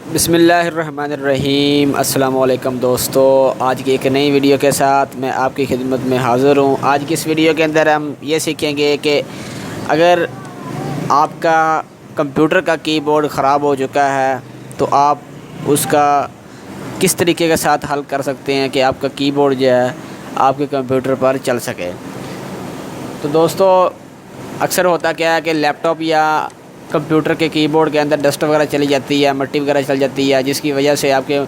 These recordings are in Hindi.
बिस्मिल्लाहिर्रहमानिर्रहीम। अस्सलाम वालेकुम दोस्तों, आज की एक नई वीडियो के साथ मैं आपकी खिदमत में हाज़िर हूँ। आज की इस वीडियो के अंदर हम ये सीखेंगे कि अगर आपका कंप्यूटर का कीबोर्ड ख़राब हो चुका है तो आप उसका किस तरीके के साथ हल कर सकते हैं कि आपका कीबोर्ड जो है आपके कंप्यूटर पर चल सके। तो दोस्तों, अक्सर होता क्या है कि लैपटॉप या कंप्यूटर के कीबोर्ड के अंदर डस्ट वगैरह चली जाती है, मिट्टी वगैरह चल जाती है, जिसकी वजह से आपके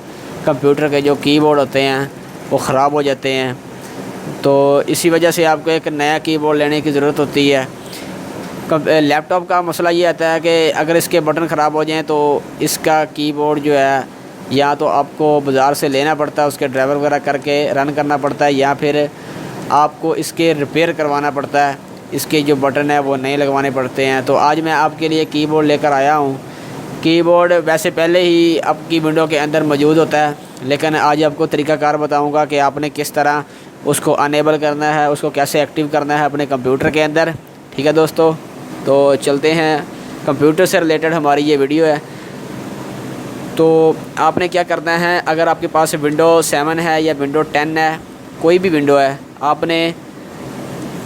कंप्यूटर के जो कीबोर्ड होते हैं वो ख़राब हो जाते हैं। तो इसी वजह से आपको एक नया कीबोर्ड लेने की ज़रूरत होती है। लैपटॉप का मसला ये आता है कि अगर इसके बटन ख़राब हो जाएं तो इसका कीबोर्ड जो है या तो आपको बाज़ार से लेना पड़ता है, उसके ड्राइवर वगैरह करके रन करना पड़ता है, या फिर आपको इसके रिपेयर करवाना पड़ता है, इसके जो बटन है वो नए लगवाने पड़ते हैं। तो आज मैं आपके लिए कीबोर्ड लेकर आया हूँ। कीबोर्ड वैसे पहले ही आपकी विंडो के अंदर मौजूद होता है, लेकिन आज आपको तरीक़ाकार बताऊँगा कि आपने किस तरह उसको अनेबल करना है, उसको कैसे एक्टिव करना है अपने कंप्यूटर के अंदर। ठीक है दोस्तों, तो चलते हैं। कंप्यूटर से रिलेटेड हमारी ये वीडियो है। तो आपने क्या करना है, अगर आपके पास विंडो 7 है या विंडो 10 है, कोई भी विंडो है, आपने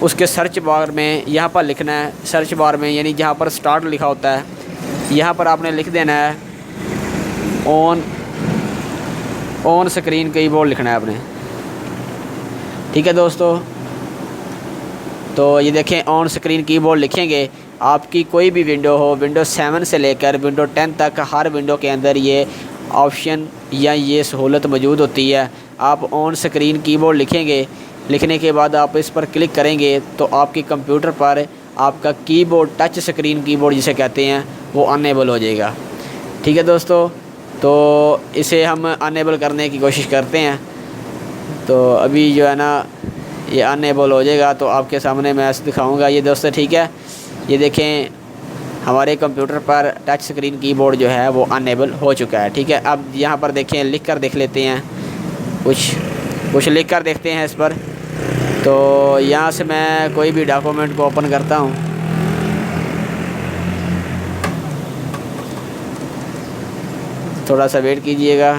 उसके सर्च बार में यहाँ पर लिखना है। सर्च बार में यानी जहाँ पर स्टार्ट लिखा होता है, यहाँ पर आपने लिख देना है ऑन स्क्रीन कीबोर्ड लिखना है आपने। ठीक है दोस्तों, तो ये देखें, ऑन स्क्रीन कीबोर्ड लिखेंगे। आपकी कोई भी विंडो हो, विंडो 7 से लेकर विंडो 10 तक, हर विंडो के अंदर ये ऑप्शन या ये सहूलत मौजूद होती है। आप ऑन स्क्रीन कीबोर्ड लिखेंगे, लिखने के बाद आप इस पर क्लिक करेंगे तो आपके कंप्यूटर पर आपका कीबोर्ड, टच स्क्रीन कीबोर्ड जिसे कहते हैं, वो अनेबल हो जाएगा। ठीक है दोस्तों, तो इसे हम अनेबल करने की कोशिश करते हैं। तो अभी जो है ना ये अनेबल हो जाएगा, तो आपके सामने मैं ऐसे दिखाऊंगा। ये दोस्तों ठीक है, ये देखें हमारे कंप्यूटर पर टच स्क्रीन कीबोर्ड जो है वो अनेबल हो चुका है। ठीक है, अब यहाँ पर देखें, लिख कर देख लेते हैं, कुछ लिख कर देखते हैं इस पर। तो यहाँ से मैं कोई भी डॉक्यूमेंट को ओपन करता हूँ। थोड़ा सा वेट कीजिएगा।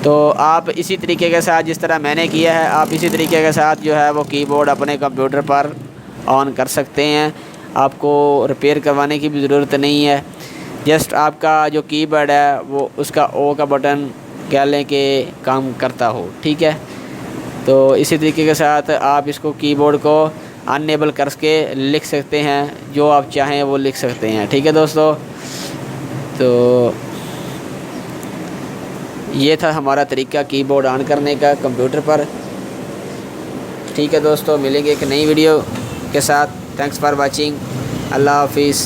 तो आप इसी तरीके के साथ, जिस तरह मैंने किया है, आप इसी तरीके के साथ जो है वो कीबोर्ड अपने कंप्यूटर पर ऑन कर सकते हैं। आपको रिपेयर करवाने की भी ज़रूरत नहीं है। जस्ट आपका जो कीबोर्ड है वो उसका ओ का बटन कह लें कि काम करता हो। ठीक है, तो इसी तरीके के साथ आप इसको कीबोर्ड को अनेबल करके लिख सकते हैं, जो आप चाहें वो लिख सकते हैं। ठीक है दोस्तों, तो ये था हमारा तरीका कीबोर्ड ऑन करने का कंप्यूटर पर। ठीक है दोस्तों, मिलेंगे एक नई वीडियो के साथ। Thanks for watching. अल्लाह हाफिज़।